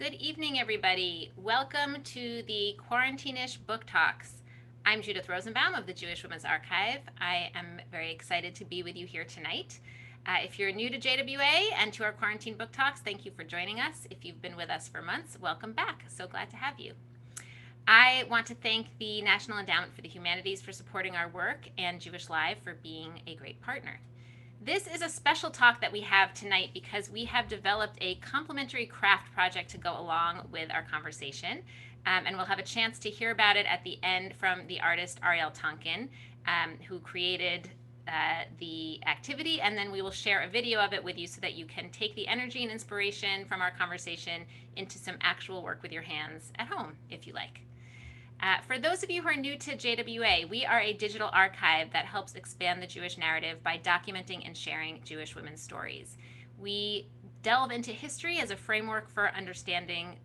Good evening, everybody. Welcome to the Quarantine-ish Book Talks. I'm Judith Rosenbaum of the Jewish Women's Archive. I am very excited to be with you here tonight. If you're new to JWA and to our Quarantine Book Talks, thank you for joining us. If you've been with us for months, welcome back. So glad to have you. I want to thank the National Endowment for the Humanities for supporting our work and jewishLIVE for being a great partner. This is a special talk that we have tonight because we have developed a complementary craft project to go along with our conversation. And we'll have a chance to hear about it at the end from the artist Ariel Tonkin, who created the activity. And then we will share a video of it with you so that you can take the energy and inspiration from our conversation into some actual work with your hands at home, if you like. For those of you who are new to JWA, we are a digital archive that helps expand the Jewish narrative by documenting and sharing Jewish women's stories. We delve into history as a framework for understanding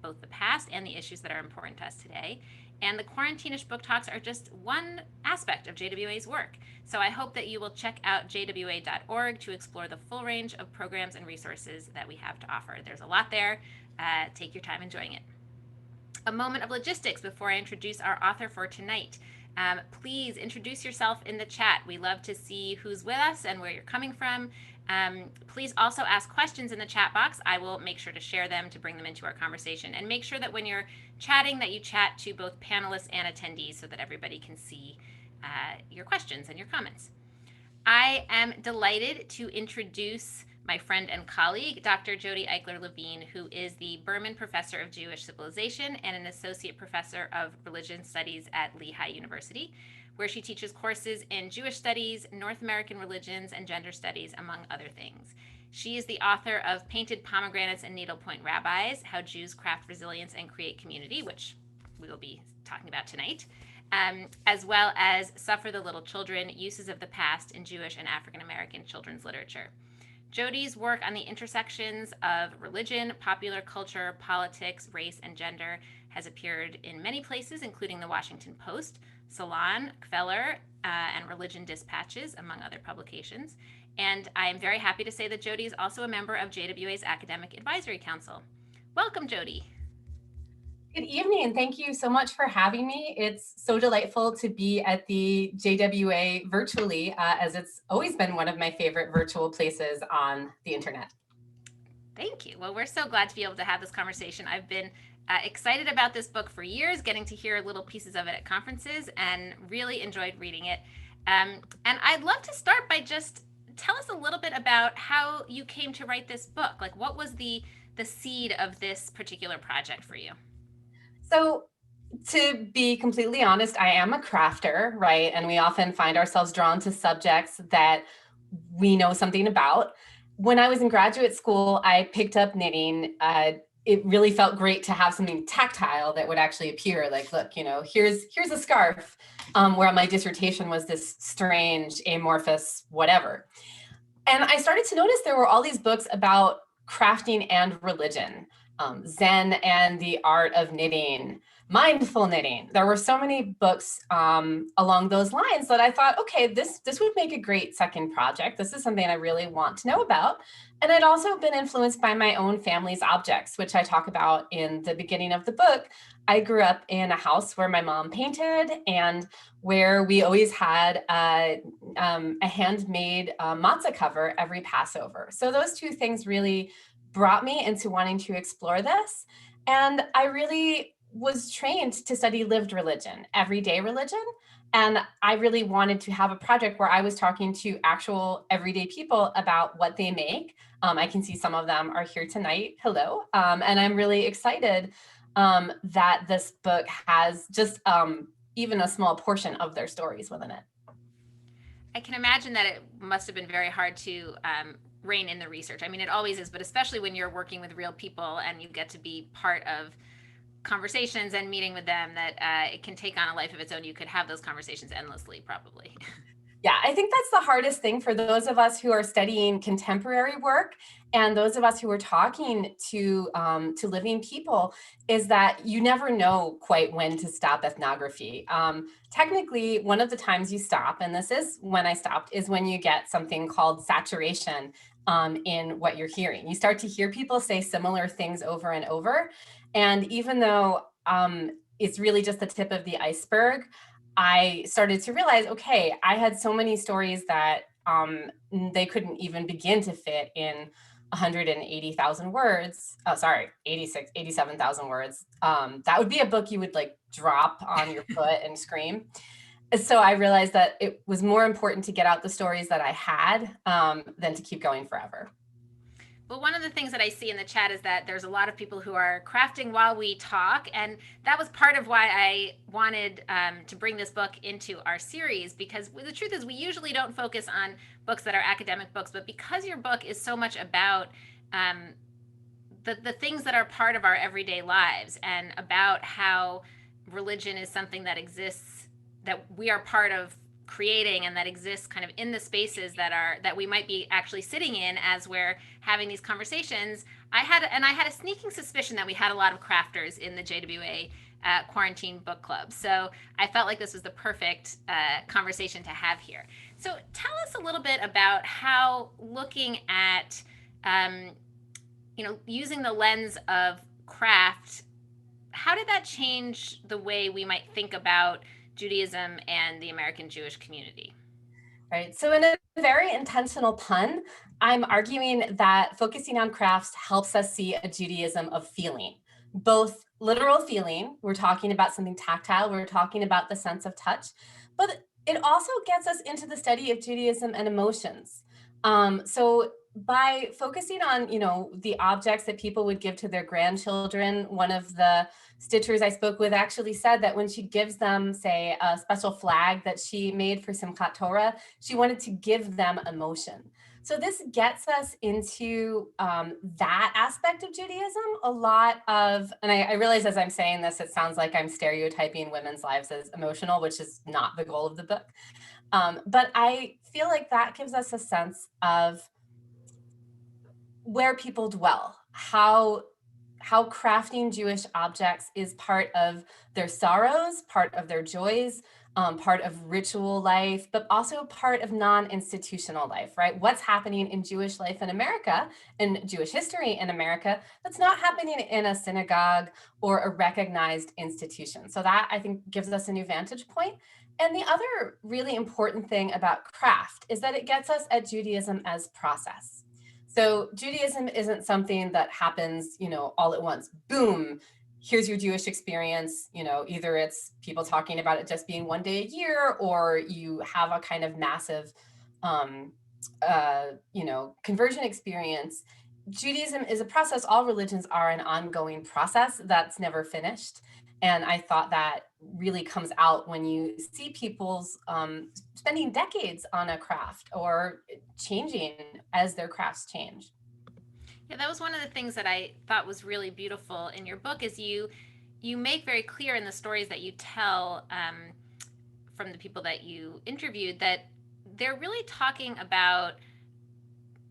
both the past and the issues that are important to us today. And the Quarantine-ish Book Talks are just one aspect of JWA's work. So I hope that you will check out jwa.org to explore the full range of programs and resources that we have to offer. There's a lot there. Take your time enjoying it. A moment of logistics before I introduce our author for tonight. Please introduce yourself in the chat. We love to see who's with us and where you're coming from. Please also ask questions in the chat box. I will make sure to share them to bring them into our conversation. And make sure that when you're chatting that you chat to both panelists and attendees so that everybody can see your questions and your comments. I am delighted to introduce my friend and colleague, Dr. Jodi Eichler-Levine, who is the Berman Professor of Jewish Civilization and an Associate Professor of Religion Studies at Lehigh University, where she teaches courses in Jewish Studies, North American Religions, and Gender Studies, among other things. She is the author of Painted Pomegranates and Needlepoint Rabbis, How Jews Craft Resilience and Create Community, which we will be talking about tonight, as well as Suffer the Little Children, Uses of the Past in Jewish and African American Children's Literature. Jodi's work on the intersections of religion, popular culture, politics, race, and gender has appeared in many places, including the Washington Post, Salon, Kveller, and Religion Dispatches, among other publications. And I am very happy to say that Jodi is also a member of JWA's Academic Advisory Council. Welcome, Jodi. Good evening. Thank you so much for having me. It's so delightful to be at the JWA virtually, as it's always been one of my favorite virtual places on the internet. Thank you. Well, we're so glad to be able to have this conversation. I've been excited about this book for years, getting to hear little pieces of it at conferences, and really enjoyed reading it. And I'd love to start by just tell us a little bit about how you came to write this book. Like, what was the seed of this particular project for you? So, to be completely honest, I am a crafter, right? And we often find ourselves drawn to subjects that we know something about. When I was in graduate school, I picked up knitting. It really felt great to have something tactile that would actually appear. Like, look, here's a scarf, where my dissertation was this strange, amorphous whatever. And I started to notice there were all these books about crafting and religion, Zen and the art of knitting, mindful knitting. There were so many books along those lines that I thought, okay, this would make a great second project. This is something I really want to know about. And I'd also been influenced by my own family's objects, which I talk about in the beginning of the book. I grew up in a house where my mom painted and where we always had a handmade matzah cover every Passover. So those two things really brought me into wanting to explore this. And I really was trained to study lived religion, everyday religion. And I really wanted to have a project where I was talking to actual everyday people about what they make. I can see some of them are here tonight. Hello. And I'm really excited that this book has just even a small portion of their stories within it. I can imagine that it must have been very hard to rein in the research. I mean, it always is, but especially when you're working with real people and you get to be part of conversations and meeting with them, that it can take on a life of its own. You could have those conversations endlessly, probably. Yeah, I think that's the hardest thing for those of us who are studying contemporary work and those of us who are talking to living people, is that you never know quite when to stop ethnography. Technically, one of the times you stop, and this is when I stopped, is when you get something called saturation in what you're hearing. You start to hear people say similar things over and over. And even though it's really just the tip of the iceberg, I started to realize, okay, I had so many stories that they couldn't even begin to fit in 180,000 words. Oh, sorry, 87,000 words. That would be a book you would like drop on your foot and scream. So I realized that it was more important to get out the stories that I had than to keep going forever. But one of the things that I see in the chat is that there's a lot of people who are crafting while we talk. And that was part of why I wanted to bring this book into our series, because the truth is we usually don't focus on books that are academic books, but because your book is so much about the things that are part of our everyday lives and about how religion is something that exists, that we are part of creating, and that exists kind of in the spaces that we might be actually sitting in as we're having these conversations. I had a sneaking suspicion that we had a lot of crafters in the JWA quarantine book club, so I felt like this was the perfect conversation to have here. So tell us a little bit about how looking at using the lens of craft, how did that change the way we might think about Judaism and the American Jewish community? Right. So, in a very intentional pun, I'm arguing that focusing on crafts helps us see a Judaism of feeling, both literal feeling. We're talking about something tactile, we're talking about the sense of touch, but it also gets us into the study of Judaism and emotions. So, by focusing on, the objects that people would give to their grandchildren, one of the stitchers I spoke with actually said that when she gives them, say, a special flag that she made for Simchat Torah, she wanted to give them emotion. So this gets us into that aspect of Judaism. A lot of, and I realize as I'm saying this, it sounds like I'm stereotyping women's lives as emotional, which is not the goal of the book. But I feel like that gives us a sense of where people dwell, how crafting Jewish objects is part of their sorrows, part of their joys, part of ritual life, but also part of non-institutional life, right? What's happening in Jewish life in America and Jewish history in America that's not happening in a synagogue or a recognized institution. So that I think gives us a new vantage point. And the other really important thing about craft is that it gets us at Judaism as process. So Judaism isn't something that happens, all at once. Boom, here's your Jewish experience. Either it's people talking about it just being one day a year, or you have a kind of massive, conversion experience. Judaism is a process. All religions are an ongoing process that's never finished. And I thought that really comes out when you see people's spending decades on a craft or changing as their crafts change. Yeah, that was one of the things that I thought was really beautiful in your book is you make very clear in the stories that you tell from the people that you interviewed that they're really talking about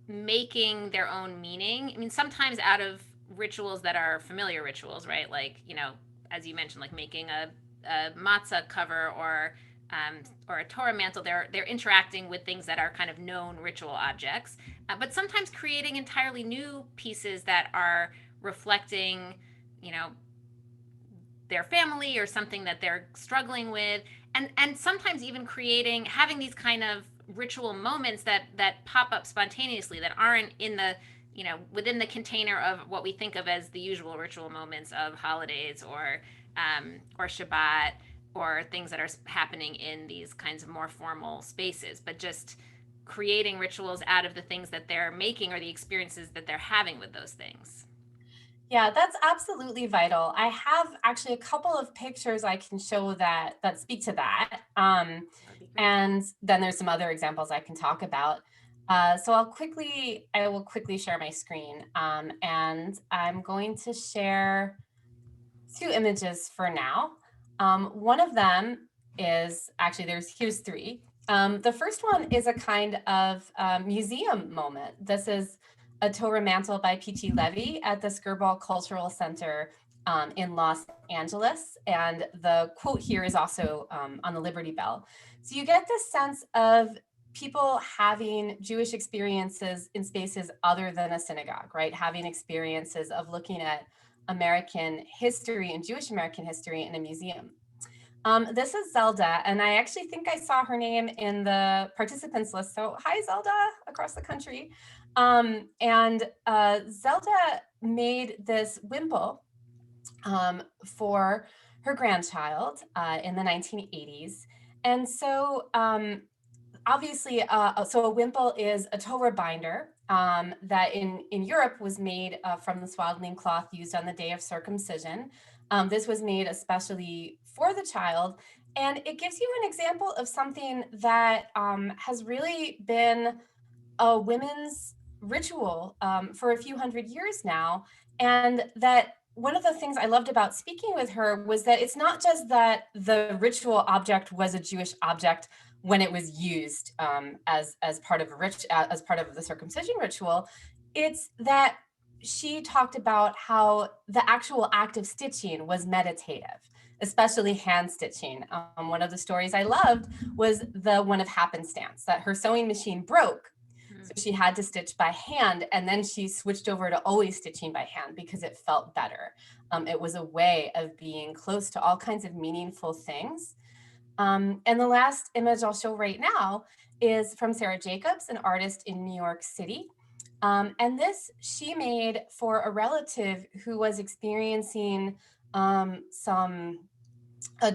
making their own meaning. I mean, sometimes out of rituals that are familiar rituals, right? Like, as you mentioned, like making a matzah cover or a Torah mantle. They're interacting with things that are kind of known ritual objects, but sometimes creating entirely new pieces that are reflecting, you know, their family or something that they're struggling with, and sometimes even having these kind of ritual moments that pop up spontaneously that aren't in the within the container of what we think of as the usual ritual moments of holidays or Shabbat or things that are happening in these kinds of more formal spaces, but just creating rituals out of the things that they're making or the experiences that they're having with those things. Yeah, that's absolutely vital. I have actually a couple of pictures I can show that speak to that. And then there's some other examples I can talk about. So I will quickly share my screen, and I'm going to share two images for now. One of them is actually here's three. The first one is a kind of museum moment. This is a Torah mantle by Eichler-Levine at the Skirball Cultural Center in Los Angeles. And the quote here is also on the Liberty Bell. So you get this sense of people having Jewish experiences in spaces other than a synagogue, right? Having experiences of looking at American history and Jewish American history in a museum. This is Zelda, and I actually think I saw her name in the participants list. So hi, Zelda, across the country. And Zelda made this wimple for her grandchild in the 1980s. And so obviously, so a wimple is a Torah binder that in Europe was made from the swaddling cloth used on the day of circumcision. This was made especially for the child. And it gives you an example of something that has really been a women's ritual for a few hundred years now. And that one of the things I loved about speaking with her was that it's not just that the ritual object was a Jewish object when it was used as part of as part of the circumcision ritual. It's that she talked about how the actual act of stitching was meditative, especially hand stitching. One of the stories I loved was the one of happenstance, that her sewing machine broke. So she had to stitch by hand, and then she switched over to always stitching by hand because it felt better. It was a way of being close to all kinds of meaningful things. And the last image I'll show right now is from Sarah Jacobs, an artist in New York City. And this she made for a relative who was experiencing some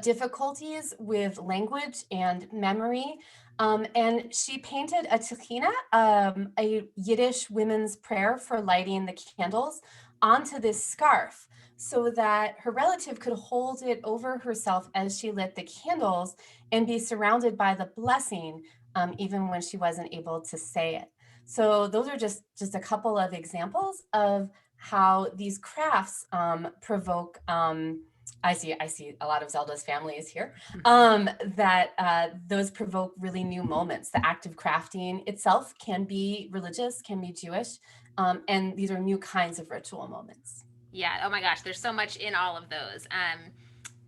difficulties with language and memory. And she painted a tehina, a Yiddish women's prayer for lighting the candles, onto this scarf so that her relative could hold it over herself as she lit the candles and be surrounded by the blessing, even when she wasn't able to say it. So those are just a couple of examples of how these crafts provoke I see a lot of Zelda's families here, that those provoke really new moments. The act of crafting itself can be religious, can be Jewish, and these are new kinds of ritual moments. Yeah. Oh my gosh, there's so much in all of those.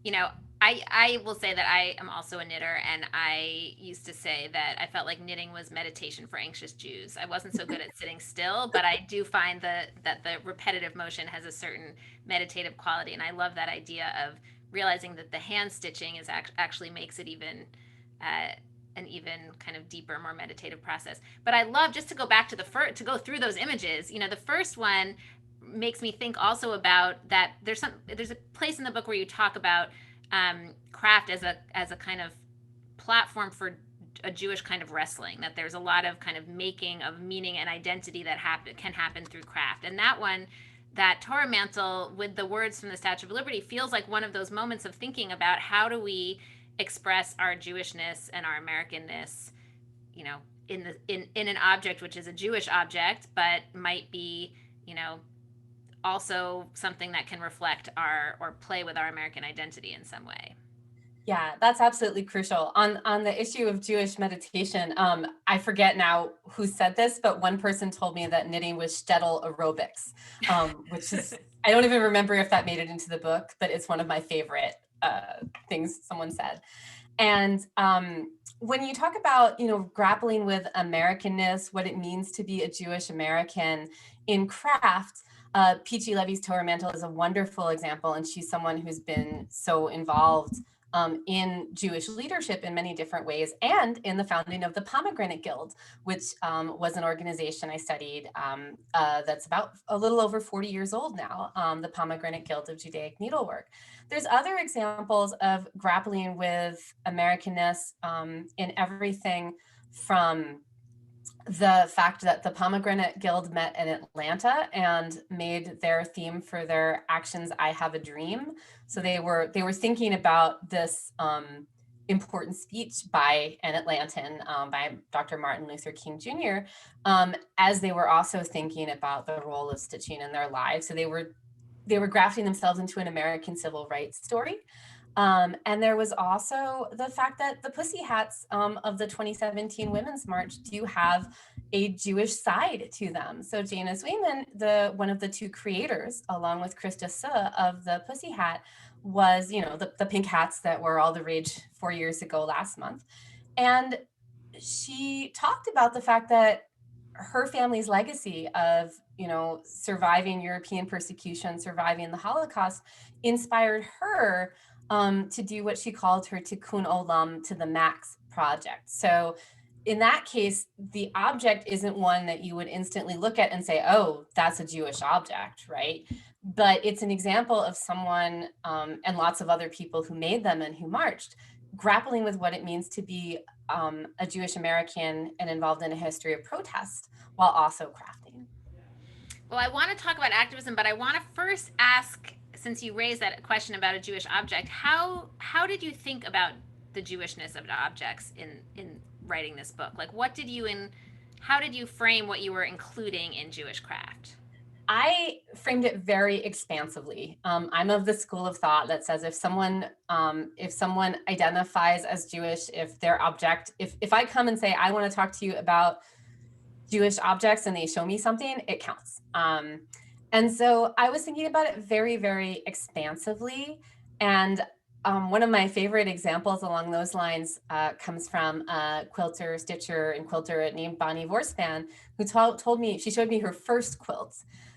You know, I will say that I am also a knitter, and I used to say that I felt like knitting was meditation for anxious Jews. I wasn't so good at sitting still, but I do find that the repetitive motion has a certain meditative quality, and I love that idea of realizing that the hand stitching is actually makes it even an even kind of deeper, more meditative process. But I love, just to go back to to go through those images. You know, the first one makes me think also about that there's a place in the book where you talk about craft as a kind of platform for a Jewish kind of wrestling, that there's a lot of kind of making of meaning and identity that can happen through craft. And that one, that Torah mantle with the words from the Statue of Liberty, feels like one of those moments of thinking about how do we express our Jewishness and our Americanness, you know, in an object which is a Jewish object, but might be, you know, also something that can reflect our or play with our American identity in some way. Yeah, that's absolutely crucial. On the issue of Jewish meditation, I forget now who said this, but one person told me that knitting was shtetl aerobics, which is, I don't even remember if that made it into the book, but it's one of my favorite things someone said. And when you talk about, you know, grappling with Americanness, what it means to be a Jewish American in craft, Eichler-Levine's Torah mantle is a wonderful example, and she's someone who's been so involved in Jewish leadership in many different ways, and in the founding of the Pomegranate Guild, which was an organization I studied that's about a little over 40 years old now, the Pomegranate Guild of Judaic Needlework. There's other examples of grappling with Americanness in everything from the fact that the Pomegranate Guild met in Atlanta and made their theme for their actions "I Have a Dream." So they were thinking about this important speech by an Atlantan, by Dr. Martin Luther King Jr., as they were also thinking about the role of stitching in their lives. So they were grafting themselves into an American civil rights story. And there was also the fact that the Pussy Hats of the 2017 Women's March do have a Jewish side to them. So Janice Wayman, one of the two creators, along with Krista Suh of the Pussy Hat, was, the pink hats that were all the rage 4 years ago last month. And she talked about the fact that her family's legacy of, surviving European persecution, surviving the Holocaust, inspired her to do what she called her Tikkun Olam to the Max project. So in that case, the object isn't one that you would instantly look at and say, oh, that's a Jewish object, right? But it's an example of someone and lots of other people who made them and who marched, grappling with what it means to be a Jewish American and involved in a history of protest while also crafting. Well, I want to talk about activism, but I want to first ask, since you raised that question about a Jewish object, how did you think about the Jewishness of the objects in writing this book? Like, how did you frame what you were including in Jewish craft? I framed it very expansively. I'm of the school of thought that says if someone identifies as Jewish, if their object, if I come and say I want to talk to you about Jewish objects and they show me something, it counts. And so I was thinking about it very, very expansively. And one of my favorite examples along those lines comes from a quilter, stitcher, and quilter named Bonnie Vorspan, who told me, she showed me her first quilt.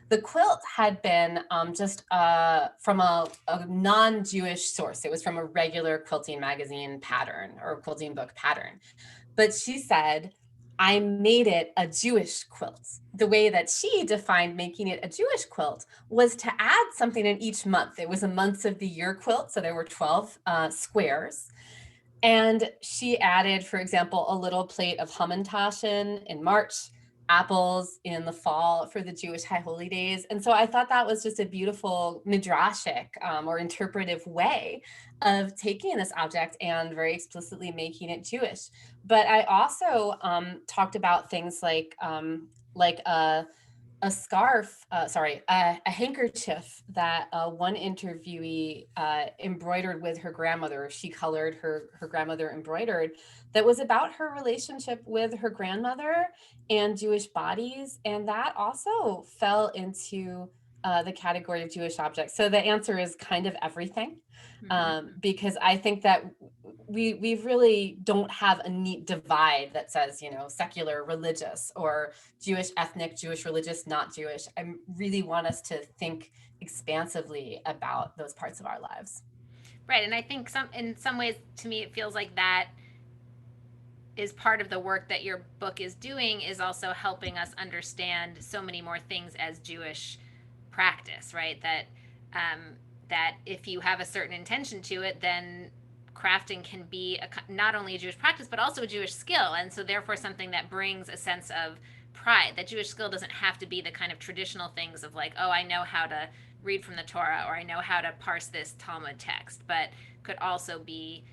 The quilt had been just from a non-Jewish source. It was from a regular quilting magazine pattern or quilting book pattern. But she said, I made it a Jewish quilt. The way that she defined making it a Jewish quilt was to add something in each month. It was a months of the year quilt, so there were 12 squares. And she added, for example, a little plate of Hamantaschen in March, apples in the fall for the Jewish High Holy Days. And so I thought that was just a beautiful midrashic or interpretive way of taking this object and very explicitly making it Jewish. But I also talked about things like a scarf, a handkerchief that one interviewee embroidered with her grandmother. She colored her grandmother embroidered, that was about her relationship with her grandmother and Jewish bodies. And that also fell into the category of Jewish objects. So the answer is kind of everything, because I think that we really don't have a neat divide that says, secular, religious, or Jewish, ethnic, Jewish, religious, not Jewish. I really want us to think expansively about those parts of our lives. Right, and I think in some ways, to me, it feels like that is part of the work that your book is doing, is also helping us understand so many more things as Jewish practice, right? That if you have a certain intention to it, then crafting can be not only a Jewish practice, but also a Jewish skill. And so therefore something that brings a sense of pride. That Jewish skill doesn't have to be the kind of traditional things of like, oh, I know how to read from the Torah, or I know how to parse this Talmud text, but could also be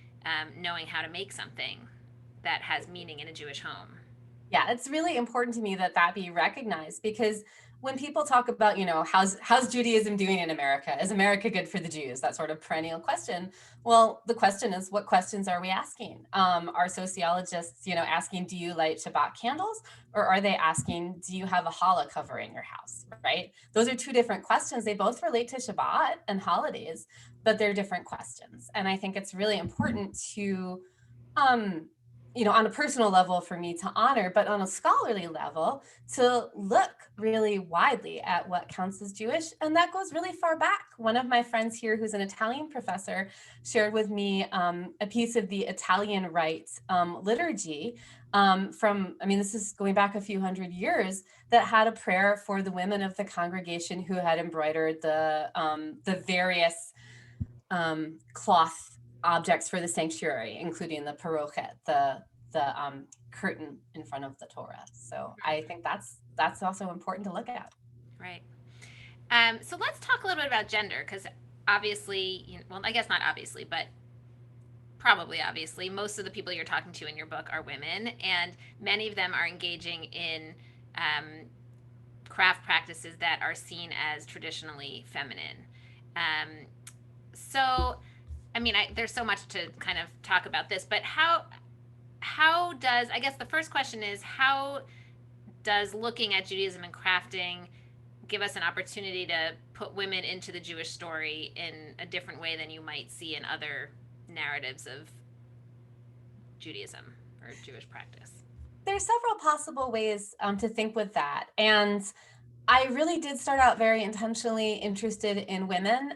knowing how to make something that has meaning in a Jewish home. Yeah, it's really important to me that that be recognized, because when people talk about, how's Judaism doing in America? Is America good for the Jews? That sort of perennial question. Well, the question is, what questions are we asking? Are sociologists, asking, do you light Shabbat candles? Or are they asking, do you have a challah cover in your house, right? Those are two different questions. They both relate to Shabbat and holidays, but they're different questions. And I think it's really important to, on a personal level for me to honor, but on a scholarly level to look really widely at what counts as Jewish. And that goes really far back. One of my friends here, who's an Italian professor, shared with me a piece of the Italian Rite liturgy this is going back a few hundred years, that had a prayer for the women of the congregation who had embroidered the various cloth objects for the sanctuary, including the parochet, the curtain in front of the Torah. So I think that's also important to look at. Right. So let's talk a little bit about gender, because obviously, well, I guess not obviously, but probably obviously, most of the people you're talking to in your book are women, and many of them are engaging in craft practices that are seen as traditionally feminine. So I mean, there's so much to kind of talk about this, but how does, I guess the first question is, how does looking at Judaism and crafting give us an opportunity to put women into the Jewish story in a different way than you might see in other narratives of Judaism or Jewish practice? There's several possible ways to think with that. And I really did start out very intentionally interested in women.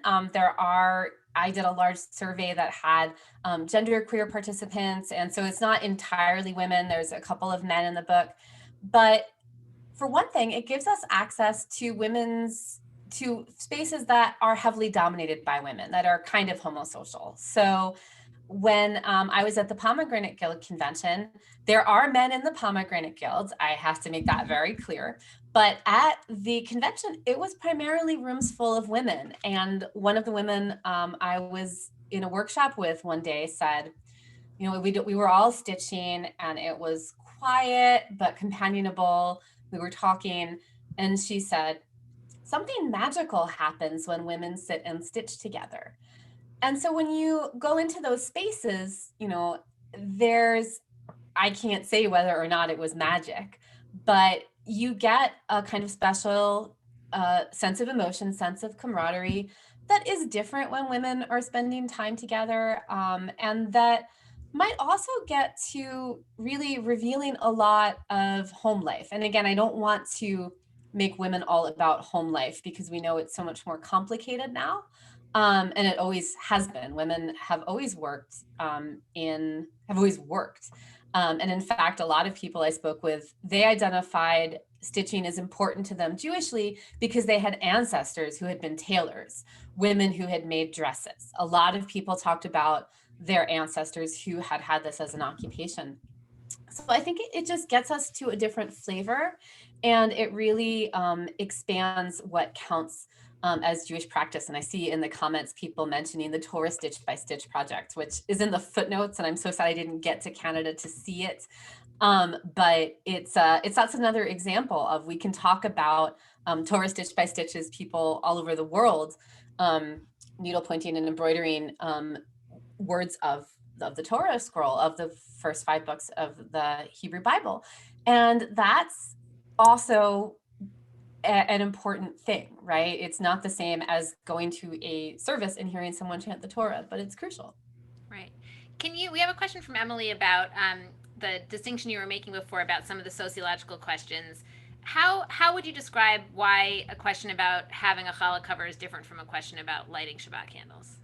I did a large survey that had gender queer participants. And so it's not entirely women. There's a couple of men in the book. But for one thing, it gives us access to spaces that are heavily dominated by women, that are kind of homosocial. So when I was at the Pomegranate Guild convention, there are men in the Pomegranate Guilds. I have to make that very clear. But at the convention, it was primarily rooms full of women. And one of the women I was in a workshop with one day said, we were all stitching and it was quiet but companionable. We were talking, and she said, something magical happens when women sit and stitch together. And so when you go into those spaces, I can't say whether or not it was magic, but you get a kind of special sense of emotion, sense of camaraderie that is different when women are spending time together, and that might also get to really revealing a lot of home life. And again, I don't want to make women all about home life because we know it's so much more complicated now. And it always has been. Women have always worked have always worked. And in fact, a lot of people I spoke with, they identified stitching as important to them Jewishly because they had ancestors who had been tailors, women who had made dresses. A lot of people talked about their ancestors who had had this as an occupation. So I think it just gets us to a different flavor, and it really expands what counts as Jewish practice. And I see in the comments people mentioning the Torah Stitch by Stitch project, which is in the footnotes, and I'm so sad I didn't get to Canada to see it. But that's another example of, we can talk about Torah Stitch by Stitches, people all over the world needle pointing and embroidering words of the Torah scroll, of the first 5 books of the Hebrew Bible. And that's also an important thing, right? It's not the same as going to a service and hearing someone chant the Torah, but it's crucial. Right. We have a question from Emily about the distinction you were making before about some of the sociological questions. How would you describe why a question about having a challah cover is different from a question about lighting Shabbat candles?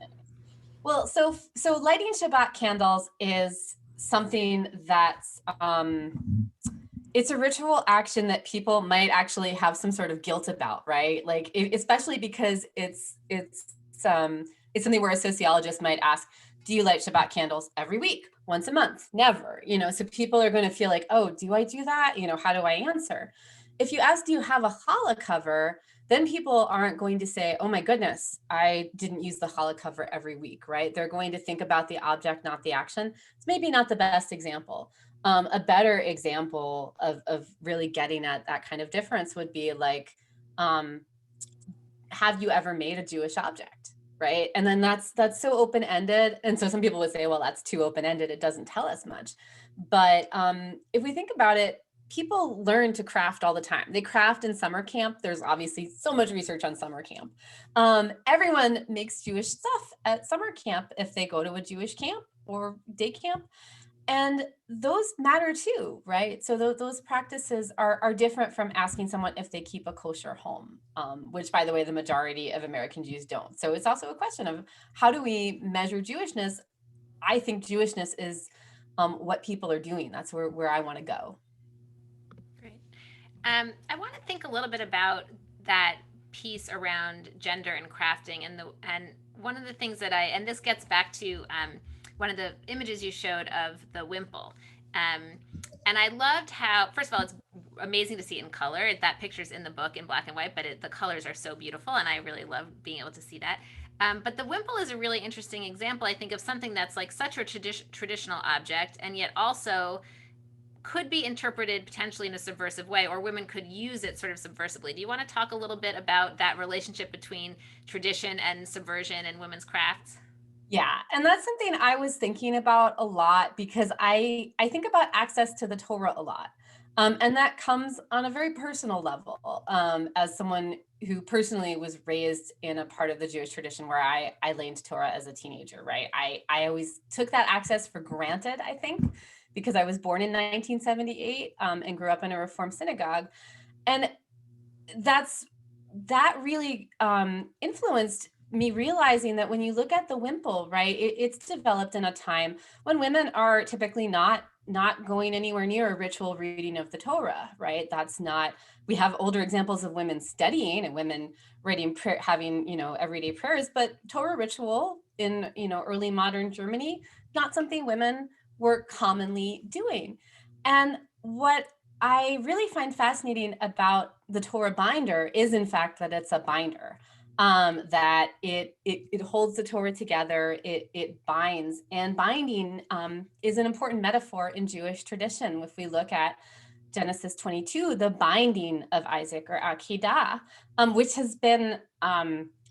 Well, so lighting Shabbat candles is something that's it's a ritual action that people might actually have some sort of guilt about, right? Like, especially because it's something where a sociologist might ask, do you light Shabbat candles every week, once a month? Never, so people are going to feel like, oh, do I do that? How do I answer? If you ask, do you have a challah cover? Then people aren't going to say, oh my goodness, I didn't use the challah cover every week, right? They're going to think about the object, not the action. It's maybe not the best example. A better example of really getting at that kind of difference would be like, have you ever made a Jewish object, right? And then that's so open-ended. And so some people would say, well, that's too open-ended, it doesn't tell us much. But if we think about it, people learn to craft all the time. They craft in summer camp. There's obviously so much research on summer camp. Everyone makes Jewish stuff at summer camp if they go to a Jewish camp or day camp. And those matter too, right? So those practices are different from asking someone if they keep a kosher home, which, by the way, the majority of American Jews don't. So it's also a question of, how do we measure Jewishness? I think Jewishness is what people are doing. That's where I want to go. Great. I want to think a little bit about that piece around gender and crafting, and one of the things that and this gets back to one of the images you showed of the wimple. And I loved how, first of all, it's amazing to see it in color. That picture's in the book in black and white, but the colors are so beautiful, and I really love being able to see that. But the wimple is a really interesting example, I think, of something that's like such a traditional object, and yet also could be interpreted potentially in a subversive way, or women could use it sort of subversively. Do you want to talk a little bit about that relationship between tradition and subversion and women's crafts? Yeah, and that's something I was thinking about a lot because I think about access to the Torah a lot. And that comes on a very personal level. As someone who personally was raised in a part of the Jewish tradition where I learned Torah as a teenager, right? I always took that access for granted, I think, because I was born in 1978 and grew up in a Reform synagogue. And that really influenced me realizing that when you look at the wimple, right, it's developed in a time when women are typically not going anywhere near a ritual reading of the Torah, right? That's not, we have older examples of women studying and women reading prayer, having, everyday prayers, but Torah ritual in, early modern Germany, not something women were commonly doing. And what I really find fascinating about the Torah binder is, in fact, that it's a binder, that it holds the Torah together, it binds, and binding is an important metaphor in Jewish tradition. If we look at Genesis 22, the binding of Isaac, or Akedah,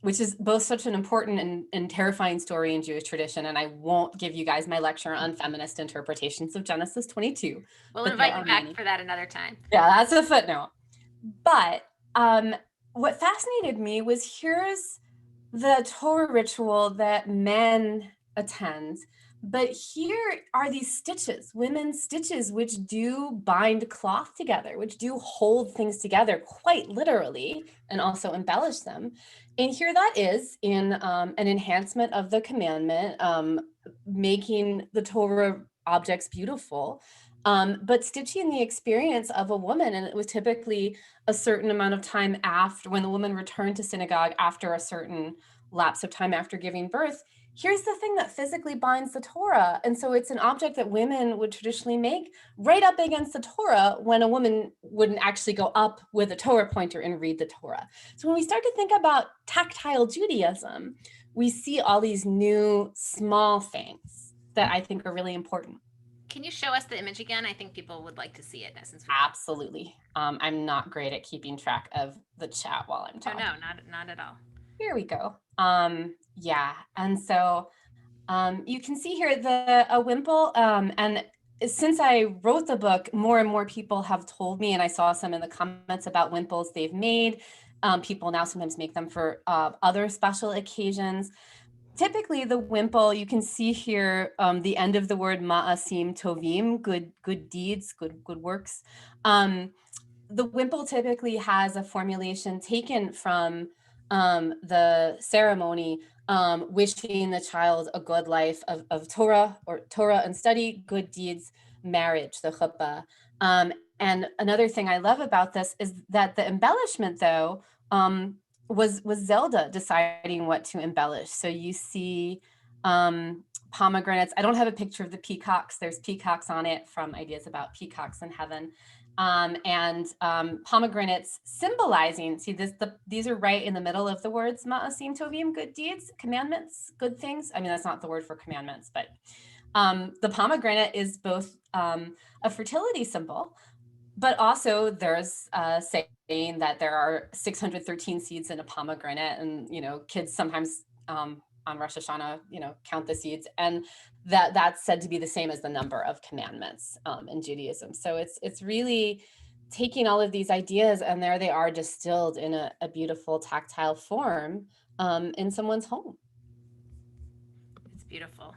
which is both such an important and terrifying story in Jewish tradition. And I won't give you guys my lecture on feminist interpretations of Genesis 22, We'll but there invite you are back many. for that another time. Yeah, that's a footnote. But what fascinated me was, here's the Torah ritual that men attend, but here are these stitches, women's stitches, which do bind cloth together, which do hold things together quite literally, and also embellish them. And here that is in an enhancement of the commandment, making the Torah objects beautiful, but stitching the experience of a woman. And it was typically a certain amount of time after, when the woman returned to synagogue after a certain lapse of time after giving birth. Here's the thing that physically binds the Torah. And so it's an object that women would traditionally make right up against the Torah, when a woman wouldn't actually go up with a Torah pointer and read the Torah. So when we start to think about tactile Judaism, we see all these new small things that I think are really important. Can you show us the image again? I think people would like to see it since we Absolutely. I'm not great at keeping track of the chat while I'm talking. No, not at all. Here we go. Yeah, and so you can see here a wimple, and since I wrote the book, more and more people have told me, and I saw some in the comments about wimples they've made. People now sometimes make them for other special occasions. Typically, the wimple, you can see here the end of the word ma'asim tovim, good deeds, good works. The wimple typically has a formulation taken from the ceremony, wishing the child a good life of Torah and study, good deeds, marriage, the chuppah. And another thing I love about this is that the embellishment, though, was Zelda deciding what to embellish. So you see pomegranates. I don't have a picture of the peacocks. There's peacocks on it from Ideas About Peacocks in Heaven. And pomegranates symbolizing, see these are right in the middle of the words, ma'asim tovim, good deeds, commandments, good things. I mean, that's not the word for commandments, but the pomegranate is both a fertility symbol, but also there's saying that there are 613 seeds in a pomegranate, and kids sometimes on Rosh Hashanah, count the seeds, and that's said to be the same as the number of commandments in Judaism. So it's really taking all of these ideas, and there they are distilled in a beautiful tactile form in someone's home. It's beautiful.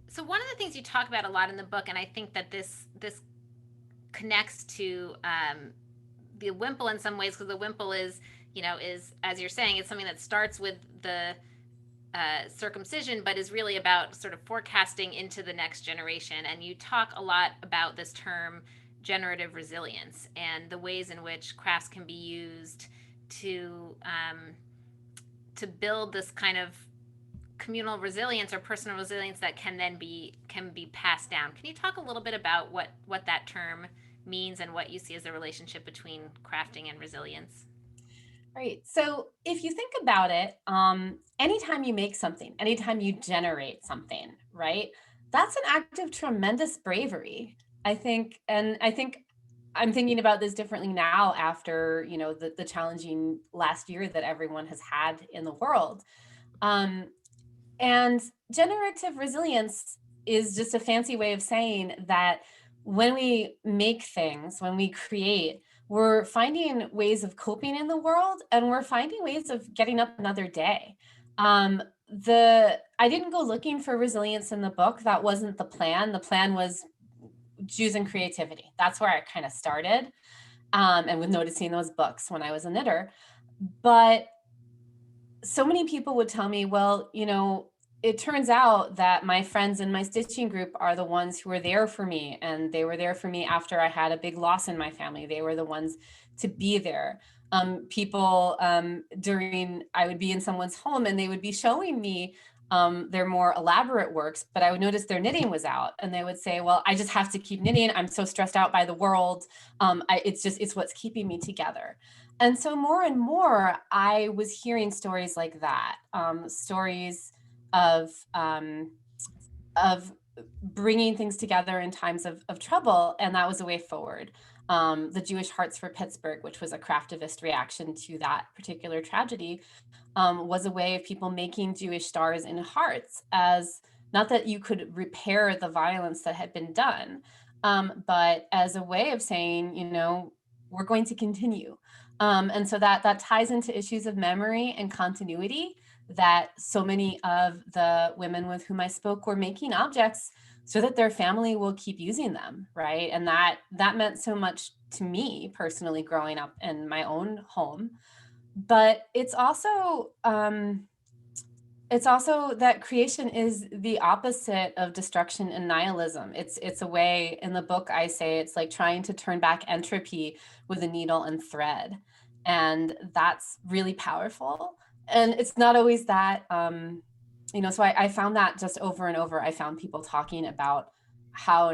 So one of the things you talk about a lot in the book, and I think that this connects to the wimple in some ways, because the wimple is, as you're saying, it's something that starts with the circumcision, but is really about sort of forecasting into the next generation. And you talk a lot about this term generative resilience and the ways in which crafts can be used to build this kind of communal resilience or personal resilience that can then be passed down. Can you talk a little bit about what that term means and what you see as the relationship between crafting and resilience? Right. So if you think about it, anytime you make something, anytime you generate something, right, that's an act of tremendous bravery, I think. And I think I'm thinking about this differently now after, the challenging last year that everyone has had in the world. And generative resilience is just a fancy way of saying that when we make things, when we create, we're finding ways of coping in the world, and we're finding ways of getting up another day. I didn't go looking for resilience in the book. That wasn't the plan. The plan was Jews and creativity. That's where I kind of started, and with noticing those books when I was a knitter. But so many people would tell me, well, it turns out that my friends in my stitching group are the ones who were there for me. And they were there for me after I had a big loss in my family. They were the ones to be there. People during, I would be in someone's home and they would be showing me their more elaborate works, but I would notice their knitting was out and they would say, well, I just have to keep knitting. I'm so stressed out by the world. It's what's keeping me together. And so more and more, I was hearing stories like that, stories of bringing things together in times of trouble, and that was a way forward. The Jewish Hearts for Pittsburgh, which was a craftivist reaction to that particular tragedy, was a way of people making Jewish stars in hearts, as not that you could repair the violence that had been done, but as a way of saying, we're going to continue. And so that ties into issues of memory and continuity, that so many of the women with whom I spoke were making objects so that their family will keep using them, right? And that meant so much to me personally growing up in my own home. But it's also that creation is the opposite of destruction and nihilism. It's a way, in the book I say, it's like trying to turn back entropy with a needle and thread. And that's really powerful. And it's not always that, so I found that just over and over, I found people talking about how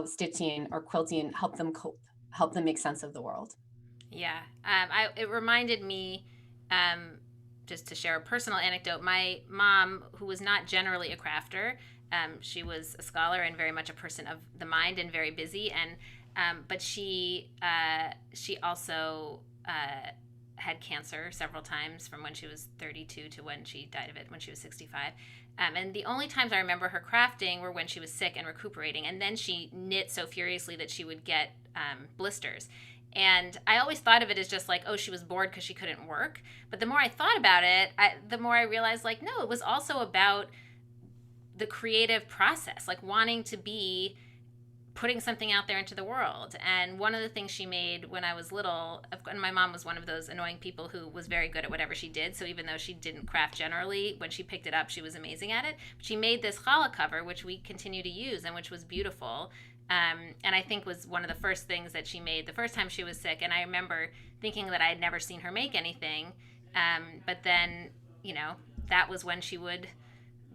stitching or quilting help them cope, help them make sense of the world. Yeah. It reminded me, just to share a personal anecdote, my mom, who was not generally a crafter, she was a scholar and very much a person of the mind and very busy. But she also had cancer several times, from when she was 32 to when she died of it when she was 65. And the only times I remember her crafting were when she was sick and recuperating. And then she knit so furiously that she would get blisters. And I always thought of it as just like, oh, she was bored because she couldn't work. But the more I thought about it, the more I realized, like, no, it was also about the creative process, like wanting to be putting something out there into the world. And one of the things she made when I was little, and my mom was one of those annoying people who was very good at whatever she did. So even though she didn't craft generally, when she picked it up, she was amazing at it. But she made this challah cover, which we continue to use and which was beautiful. And I think was one of the first things that she made the first time she was sick. And I remember thinking that I had never seen her make anything. But then, that was when she would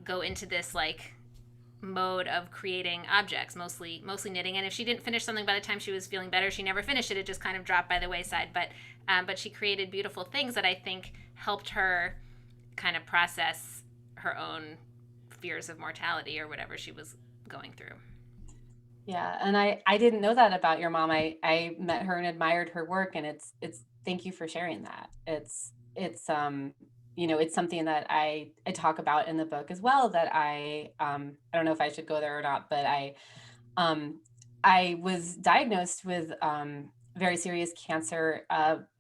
go into this like mode of creating objects, mostly knitting. And if she didn't finish something by the time she was feeling better, she never finished it. It just kind of dropped by the wayside. But she created beautiful things that I think helped her kind of process her own fears of mortality or whatever she was going through. Yeah, and I didn't know that about your mom. I met her and admired her work, and it's thank you for sharing that. It's it's something that I talk about in the book as well, that I don't know if I should go there or not, but I was diagnosed with very serious cancer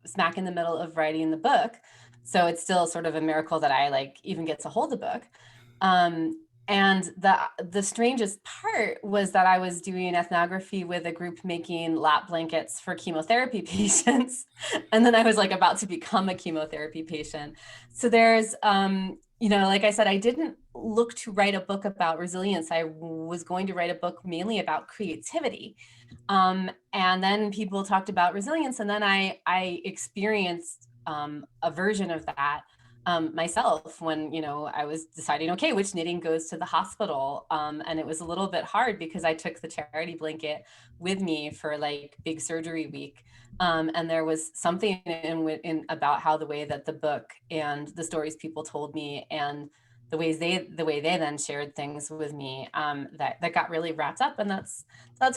smack in the middle of writing the book. So it's still sort of a miracle that I like even get to hold the book. And the strangest part was that I was doing ethnography with a group making lap blankets for chemotherapy patients. And then I was like about to become a chemotherapy patient. So there's, like I said, I didn't look to write a book about resilience. I was going to write a book mainly about creativity. And then people talked about resilience. And then I experienced a version of that myself when, I was deciding, okay, which knitting goes to the hospital. And it was a little bit hard because I took the charity blanket with me for like big surgery week. And there was something in about how the way that the book and the stories people told me and the way they then shared things with me that got really wrapped up. And that's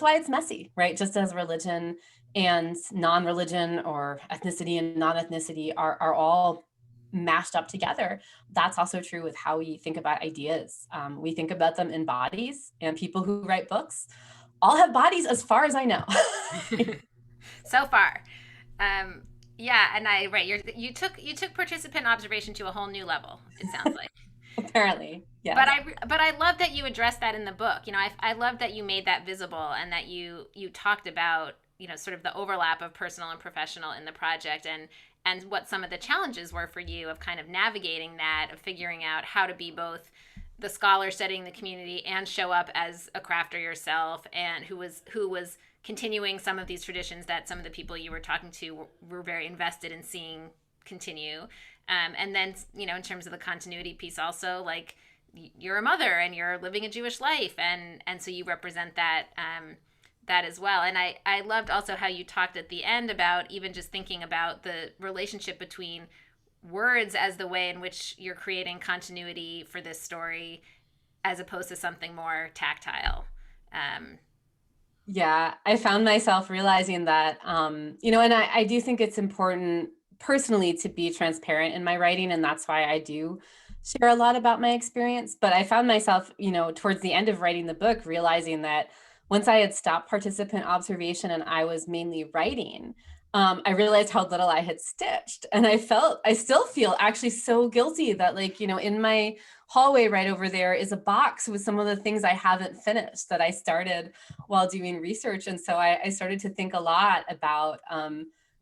why it's messy, right? Just as religion and non-religion, or ethnicity and non-ethnicity are all mashed up together. That's also true with how we think about ideas. We think about them in bodies, and people who write books all have bodies as far as I know. So far. Um, yeah, and you took participant observation to a whole new level. It sounds like. Apparently, yes. But I love that you addressed that in the book. I love that you made that visible and that you talked about sort of the overlap of personal and professional in the project and what some of the challenges were for you of kind of navigating that, of figuring out how to be both the scholar studying the community and show up as a crafter yourself, and who was continuing some of these traditions that some of the people you were talking to were very invested in seeing continue. And then, in terms of the continuity piece, also, like, you're a mother and you're living a Jewish life, and so you represent that that as well. And I loved also how you talked at the end about even just thinking about the relationship between words as the way in which you're creating continuity for this story, as opposed to something more tactile. Yeah, I found myself realizing that, and I do think it's important personally to be transparent in my writing, and that's why I do share a lot about my experience. But I found myself, towards the end of writing the book, realizing that once I had stopped participant observation and I was mainly writing, I realized how little I had stitched. And I still feel actually so guilty that, like, in my hallway right over there is a box with some of the things I haven't finished that I started while doing research. And so I started to think a lot about,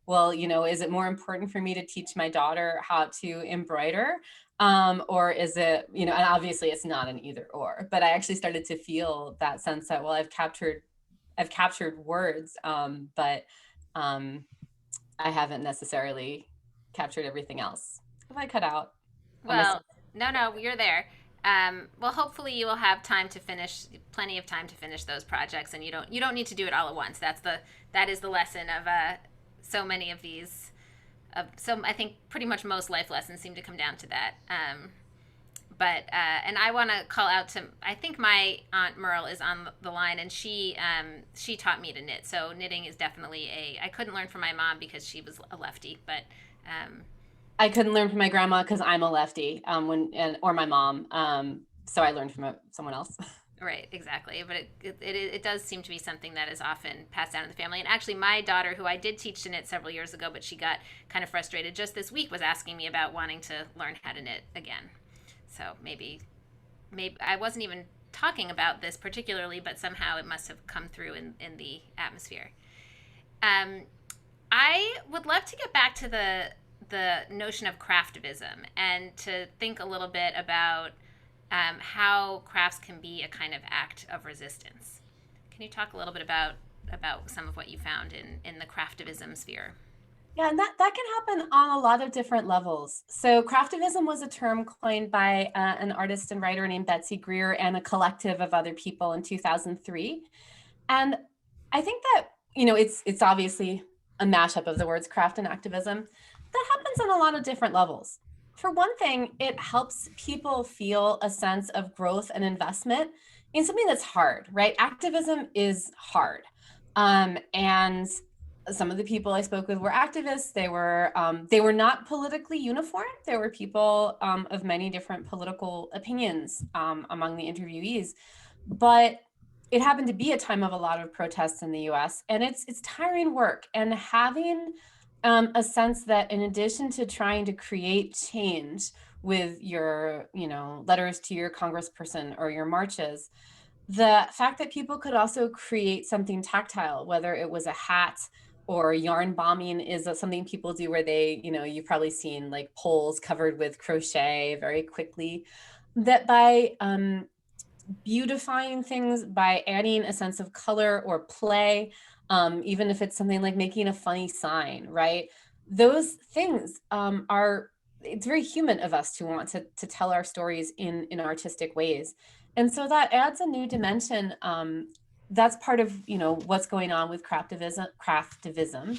well, is it more important for me to teach my daughter how to embroider? Or is it, and obviously it's not an either or, but I actually started to feel that sense that, well, I've captured words, but I haven't necessarily captured everything else. Have I cut out? Well, no, you're there. Well, hopefully you will have plenty of time to finish those projects, and you don't need to do it all at once. That is the lesson of so many of these. So I think pretty much most life lessons seem to come down to that. And I want to call out to, I think my aunt Merle is on the line, and she taught me to knit. So knitting is definitely I couldn't learn from my mom because she was a lefty, but I couldn't learn from my grandma because I'm a lefty, or my mom. So I learned from someone else. Right, exactly. But it does seem to be something that is often passed down in the family. And actually, my daughter, who I did teach to knit several years ago, but she got kind of frustrated just this week, was asking me about wanting to learn how to knit again. So maybe I wasn't even talking about this particularly, but somehow it must have come through in the atmosphere. I would love to get back to the notion of craftivism and to think a little bit about how crafts can be a kind of act of resistance. Can you talk a little bit about some of what you found in the craftivism sphere? Yeah, and that can happen on a lot of different levels. So craftivism was a term coined by an artist and writer named Betsy Greer and a collective of other people in 2003. And I think that, it's obviously a mashup of the words craft and activism. That happens on a lot of different levels. For one thing, it helps people feel a sense of growth and investment in something that's hard, right? Activism is hard. And some of the people I spoke with were activists. They were not politically uniform. There were people of many different political opinions among the interviewees, but it happened to be a time of a lot of protests in the U.S. and it's tiring work, and having a sense that in addition to trying to create change with your, letters to your congressperson or your marches, the fact that people could also create something tactile, whether it was a hat or yarn bombing, is something people do where they, you've probably seen like poles covered with crochet very quickly, that by beautifying things, by adding a sense of color or play, even if it's something like making a funny sign, right? Those things it's very human of us to want to tell our stories in artistic ways. And so that adds a new dimension. That's part of, what's going on with craftivism.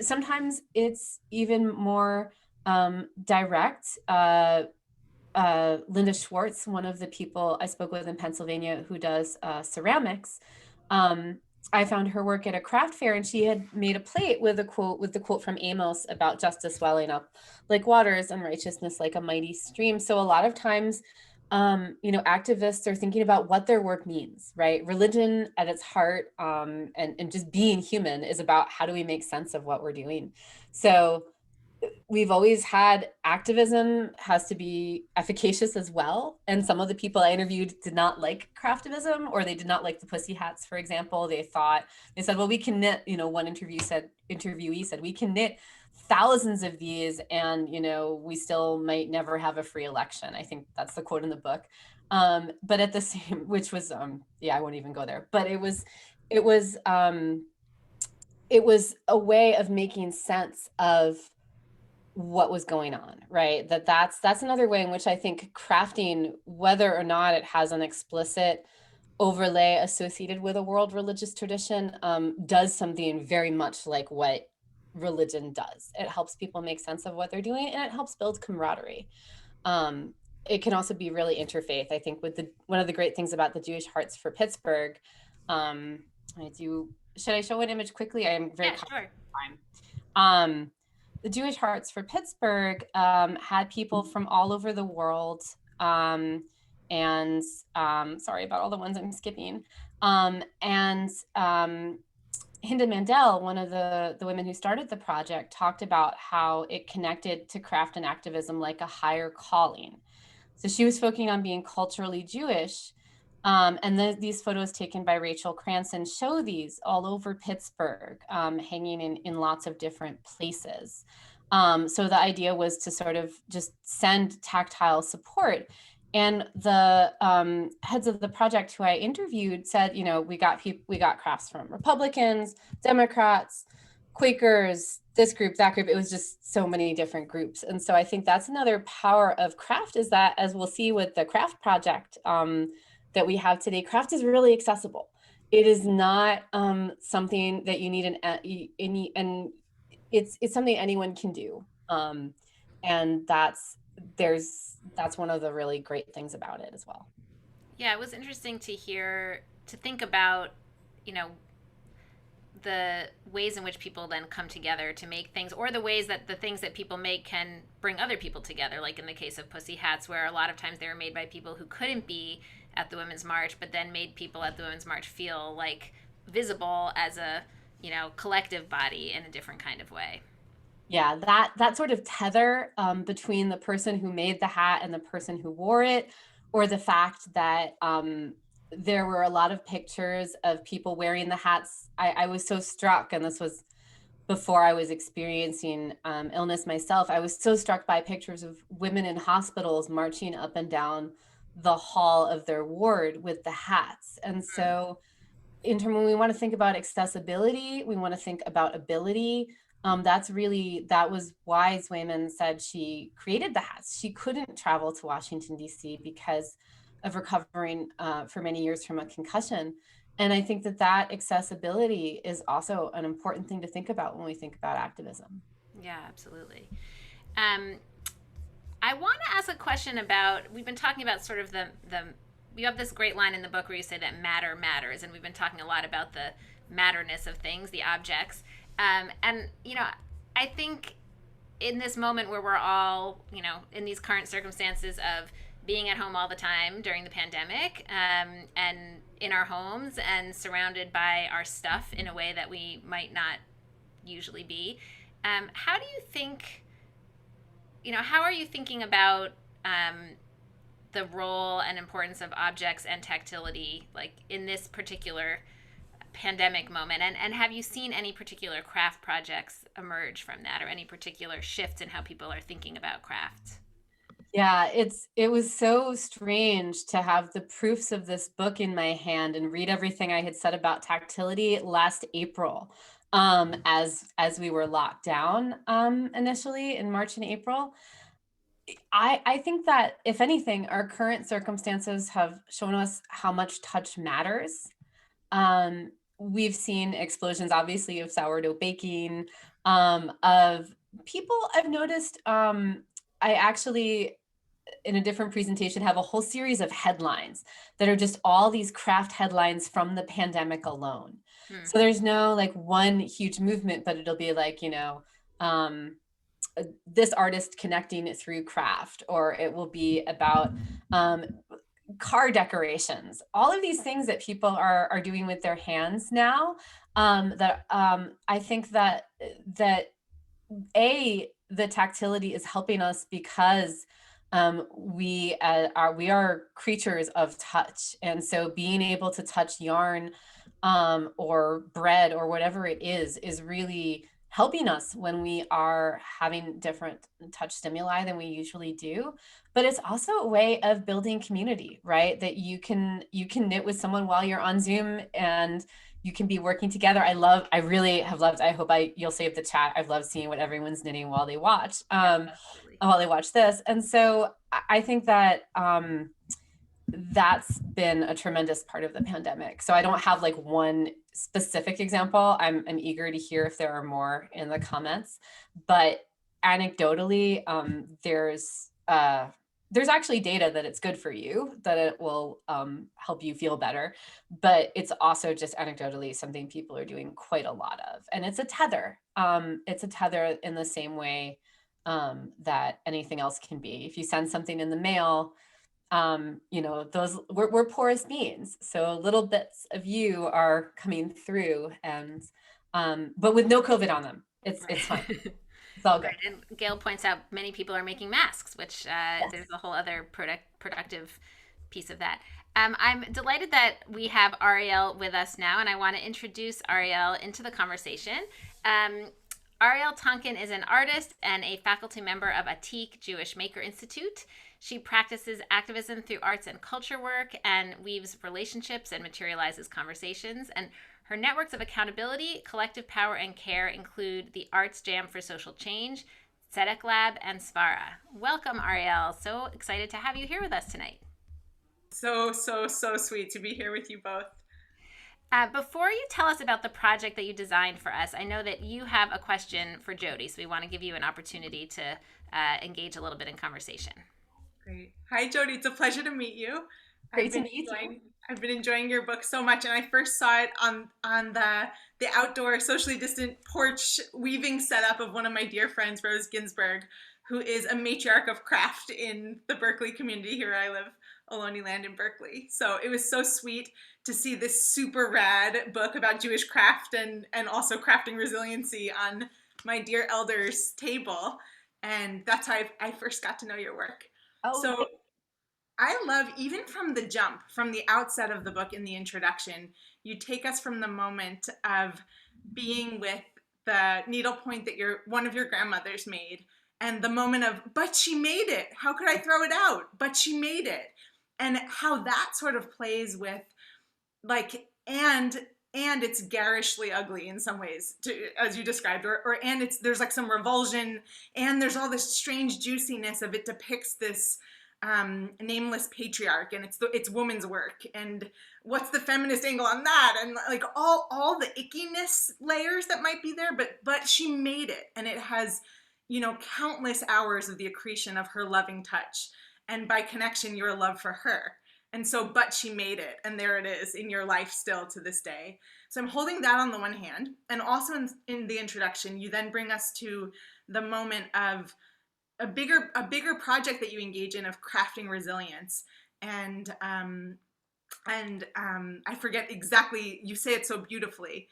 Sometimes it's even more direct. Linda Schwartz, one of the people I spoke with in Pennsylvania who does ceramics, I found her work at a craft fair, and she had made a plate with the quote from Amos about justice welling up like waters and righteousness like a mighty stream. So a lot of times, activists are thinking about what their work means, right? Religion at its heart, and just being human is about how do we make sense of what we're doing. So we've always had activism has to be efficacious as well. And some of the people I interviewed did not like craftivism, or they did not like the pussy hats, for example. They said, well, we can knit, one interviewee said, we can knit thousands of these and, we still might never have a free election. I think that's the quote in the book. But at the same, which was, I won't even go there, but it was, it was a way of making sense of what was going on, right? That's another way in which I think crafting, whether or not it has an explicit overlay associated with a world religious tradition, does something very much like what religion does. It helps people make sense of what they're doing, and it helps build camaraderie. It can also be really interfaith. I think with one of the great things about the Jewish Hearts for Pittsburgh, should I show an image quickly? I am very Yeah, sure. time. The Jewish Hearts for Pittsburgh had people from all over the world, and sorry about all the ones I'm skipping. And Hinda Mandel, one of the women who started the project, talked about how it connected to craft and activism like a higher calling. So she was focusing on being culturally Jewish. These photos taken by Rachel Cranston show these all over Pittsburgh, hanging in lots of different places. So the idea was to sort of just send tactile support. And the heads of the project who I interviewed said, we got crafts from Republicans, Democrats, Quakers, this group, that group. It was just so many different groups. And so I think that's another power of craft, is that, as we'll see with the craft project that we have today, craft is really accessible. It is not something that you need and it's something anyone can do. And that's one of the really great things about it as well. Yeah, it was interesting to think about, you know, the ways in which people then come together to make things, or the ways that the things that people make can bring other people together, like in the case of pussy hats, where a lot of times they were made by people who couldn't be at the Women's March, but then made people at the Women's March feel like visible as a, collective body in a different kind of way. Yeah, that sort of tether between the person who made the hat and the person who wore it, or the fact that there were a lot of pictures of people wearing the hats. I was so struck, and this was before I was experiencing illness myself. I was so struck by pictures of women in hospitals marching up and down the hall of their ward with the hats. And so when we want to think about accessibility, we want to think about ability. That was why Zwayman said she created the hats. She couldn't travel to Washington, D.C. because of recovering for many years from a concussion. And I think that accessibility is also an important thing to think about when we think about activism. Yeah, absolutely. Um, I want to ask a question about, we've been talking about sort of the you have this great line in the book where you say that matter matters, and we've been talking a lot about the matterness of things, the objects. And I think in this moment where we're all, in these current circumstances of being at home all the time during the pandemic, and in our homes and surrounded by our stuff in a way that we might not usually be, how do you think, how are you thinking about the role and importance of objects and tactility, like in this particular pandemic moment? And have you seen any particular craft projects emerge from that, or any particular shifts in how people are thinking about craft? Yeah, it was so strange to have the proofs of this book in my hand and read everything I had said about tactility last April, as we were locked down initially in March and April. I think that, if anything, our current circumstances have shown us how much touch matters. We've seen explosions, obviously, of sourdough baking, of people I've noticed. I actually in a different presentation, have a whole series of headlines that are just all these craft headlines from the pandemic alone. So there's no like one huge movement, but it'll be like, this artist connecting through craft, or it will be about car decorations, all of these things that people are doing with their hands now. I think that the tactility is helping us because we are creatures of touch, and so being able to touch yarn or bread or whatever it is really helping us when we are having different touch stimuli than we usually do. But it's also a way of building community, right? That you can knit with someone while you're on Zoom, and you can be working together. I really have loved, I hope you'll save the chat. I've loved seeing what everyone's knitting while they watch, this. And so I think that that's been a tremendous part of the pandemic. So I don't have like one specific example. I'm eager to hear if there are more in the comments, but anecdotally, there's actually data that it's good for you, that it will help you feel better, but it's also just anecdotally something people are doing quite a lot of. And it's a tether. It's a tether in the same way that anything else can be. If you send something in the mail, those we're porous beings. So little bits of you are coming through, and but with no COVID on them. It's fine. It's all good. Right. And Gail points out many people are making masks, which Yes. there's a whole other productive piece of that. I'm delighted that we have Ariel with us now, and I want to introduce Ariel into the conversation. Ariel Tonkin is an artist and a faculty member of Atik Jewish Maker Institute. She practices activism through arts and culture work and weaves relationships and materializes conversations. And her networks of accountability, collective power, and care include the Arts Jam for Social Change, Tzedek Lab, and Svara. Welcome, Ariel. So excited to have you here with us tonight. So sweet to be here with you both. Before you tell us about the project that you designed for us, I know that you have a question for Jodi, so we want to give you an opportunity to engage a little bit in conversation. Great. Hi, Jodi. It's a pleasure to meet you. Great to meet you. I've been enjoying your book so much, and I first saw it on the outdoor socially distant porch weaving setup of one of my dear friends, Rose Ginsburg, who is a matriarch of craft in the Berkeley community here. I live Ohlone Land in Berkeley. So it was so sweet to see this super rad book about Jewish craft and also crafting resiliency on my dear elder's table. And that's how I first got to know your work. Oh, so I love, even from the jump, from the outset of the book in the introduction, you take us from the moment of being with the needlepoint that one of your grandmothers made, and the moment of, but she made it. How could I throw it out? But she made it. And how that sort of plays with like, and it's garishly ugly in some ways, as you described, and there's like some revulsion, and there's all this strange juiciness of it depicts this nameless patriarch, and it's woman's work, and what's the feminist angle on that, and like all the ickiness layers that might be there, but she made it, and it has countless hours of the accretion of her loving touch, and by connection your love for her. And so, but she made it, and there it is in your life still to this day. So I'm holding that on the one hand, and also in the introduction, you then bring us to the moment of a bigger project that you engage in of crafting resilience. And I forget exactly, you say it so beautifully.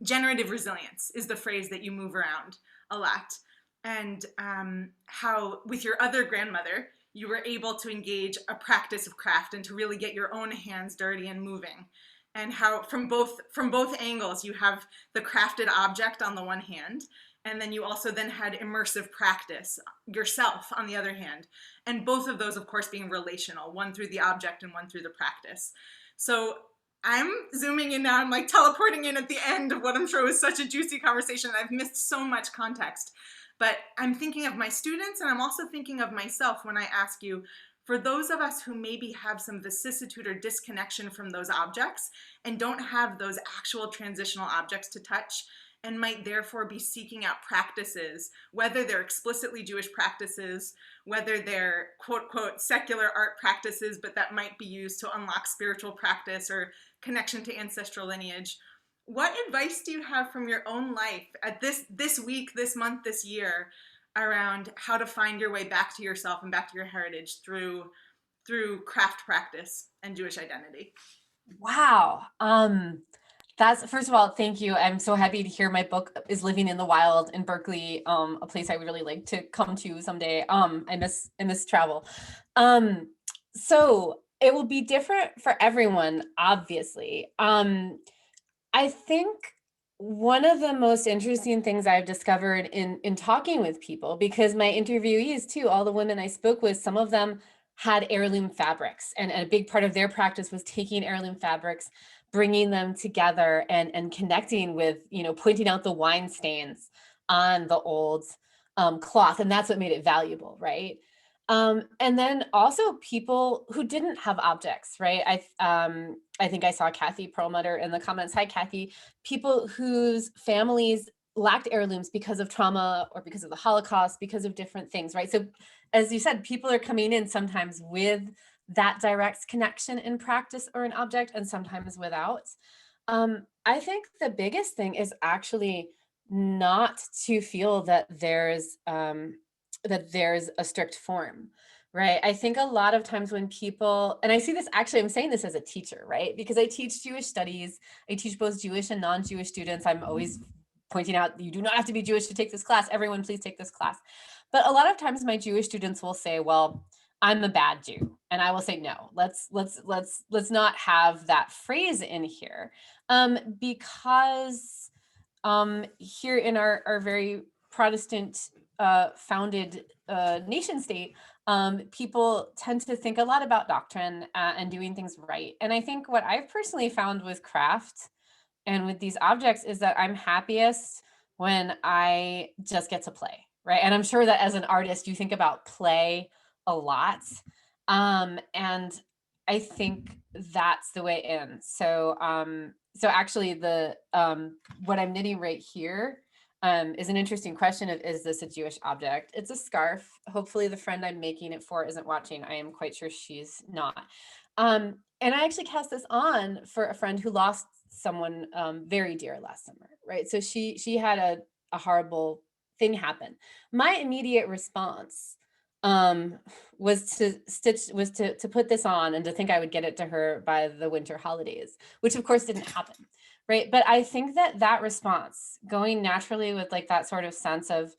Generative resilience is the phrase that you move around a lot. And how with your other grandmother, you were able to engage a practice of craft and to really get your own hands dirty and moving. And how from both angles, you have the crafted object on the one hand, and then you also then had immersive practice yourself on the other hand. And both of those, of course, being relational, one through the object and one through the practice. So I'm zooming in now, I'm like teleporting in at the end of what I'm sure was such a juicy conversation. I've missed so much context. But I'm thinking of my students, and I'm also thinking of myself when I ask you, for those of us who maybe have some vicissitude or disconnection from those objects and don't have those actual transitional objects to touch, and might therefore be seeking out practices, whether they're explicitly Jewish practices, whether they're quote, quote, secular art practices, but that might be used to unlock spiritual practice or connection to ancestral lineage. What advice do you have from your own life at this week, this month, this year around how to find your way back to yourself and back to your heritage through craft practice and Jewish identity? Wow. That's, first of all, thank you. I'm so happy to hear my book is living in the wild in Berkeley, a place I would really like to come to someday. I miss travel. So it will be different for everyone, obviously. I think one of the most interesting things I've discovered in talking with people, because my interviewees too, all the women I spoke with, some of them had heirloom fabrics, and a big part of their practice was taking heirloom fabrics, bringing them together and connecting with, pointing out the wine stains on the old cloth. And that's what made it valuable, right? And then also people who didn't have objects, right? I think I saw Kathy Perlmutter in the comments. Hi, Kathy. People whose families lacked heirlooms because of trauma or because of the Holocaust, because of different things, right? So as you said, people are coming in sometimes with that direct connection in practice or an object, and sometimes without. I think the biggest thing is actually not to feel that there's a strict form, right? I think a lot of times when people, and I see this, actually, I'm saying this as a teacher, right? Because I teach Jewish studies, I teach both Jewish and non-Jewish students. I'm always pointing out, you do not have to be Jewish to take this class. Everyone, please take this class. But a lot of times my Jewish students will say, well, I'm a bad Jew. And I will say, no, let's not have that phrase in here. Because here in our very Protestant founded nation state, people tend to think a lot about doctrine and doing things right. And I think what I've personally found with craft and with these objects is that I'm happiest when I just get to play, right? And I'm sure that as an artist, you think about play a lot. And I think that's the way in. So actually the what I'm knitting right here is an interesting question of, is this a Jewish object? It's a scarf. Hopefully the friend I'm making it for isn't watching. I am quite sure she's not. And I actually cast this on for a friend who lost someone very dear last summer, right? So she had a horrible thing happen. My immediate response was to put this on and to think I would get it to her by the winter holidays, which of course didn't happen, right? But I think that response, going naturally with like that sort of sense of,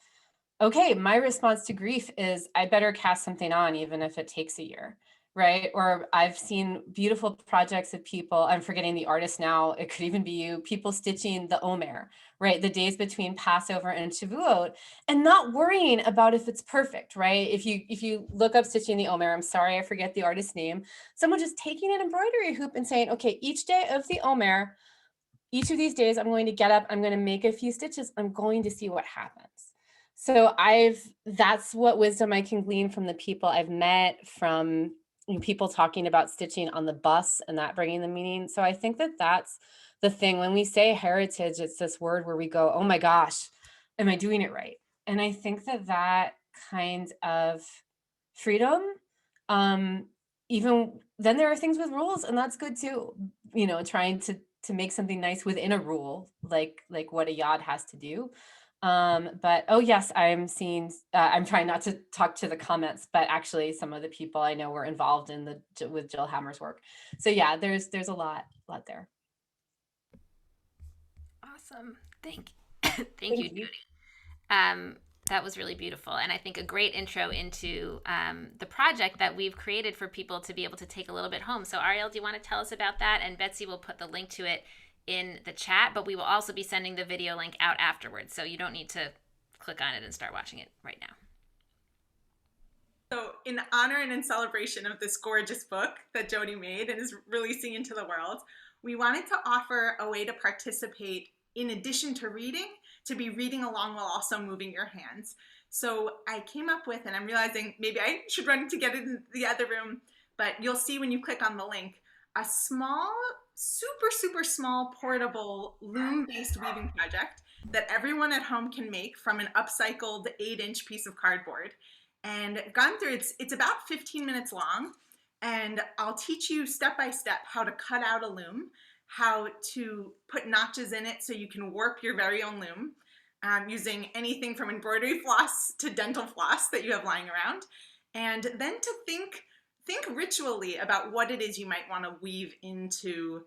okay, my response to grief is I better cast something on even if it takes a year, right? Or I've seen beautiful projects of people, I'm forgetting the artist now, it could even be you, people stitching the Omer, right? The days between Passover and Shavuot, and not worrying about if it's perfect, right? If you look up stitching the Omer, I'm sorry, I forget the artist's name, someone just taking an embroidery hoop and saying, okay, each day of the Omer, each of these days, I'm going to get up, I'm going to make a few stitches, I'm going to see what happens. So that's what wisdom I can glean from the people I've met, from people talking about stitching on the bus and that bringing the meaning. So I think that's the thing. When we say heritage, it's this word where we go, oh my gosh, am I doing it right? And I think that kind of freedom, even then there are things with rules, and that's good too. Trying to make something nice within a rule, like what a yod has to do. But oh yes, I'm trying not to talk to the comments, but actually some of the people I know were involved with Jill Hammer's work. So yeah, there's a lot there. Awesome. Thank you, Jodi. That was really beautiful, and I think a great intro into the project that we've created for people to be able to take a little bit home. So Ariel, do you want to tell us about that? And Betsy will put the link to it in the chat, but we will also be sending the video link out afterwards, so you don't need to click on it and start watching it right now. So in honor and in celebration of this gorgeous book that Jodi made and is releasing into the world, we wanted to offer a way to participate in addition to reading, to be reading along while also moving your hands. So I came up with, and I'm realizing maybe I should run to get it in the other room, but you'll see when you click on the link, a small, super, super small portable loom-based weaving project. that everyone at home can make from an upcycled 8-inch piece of cardboard. And gone through, it's about 15 minutes long. And I'll teach you step by step how to cut out a loom, how to put notches in it so you can warp your very own loom, using anything from embroidery floss to dental floss that you have lying around. And then to think ritually about what it is you might want to weave into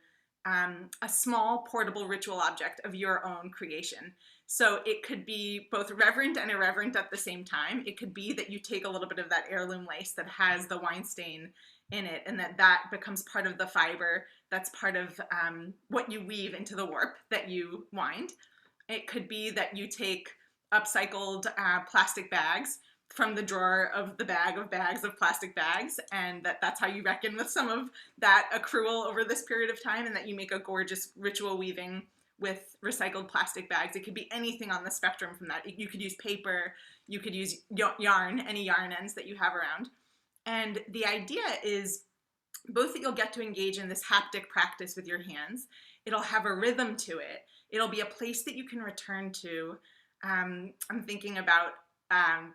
a small portable ritual object of your own creation. So it could be both reverent and irreverent at the same time. It could be that you take a little bit of that heirloom lace that has the wine stain in it, and that becomes part of the fiber that's part of what you weave into the warp that you wind. It could be that you take upcycled plastic bags from the drawer of the bag of bags of plastic bags, and that's how you reckon with some of that accrual over this period of time, and that you make a gorgeous ritual weaving with recycled plastic bags. It could be anything on the spectrum from that. You could use paper, you could use yarn, any yarn ends that you have around. And the idea is both that you'll get to engage in this haptic practice with your hands. It'll have a rhythm to it. It'll be a place that you can return to. I'm thinking about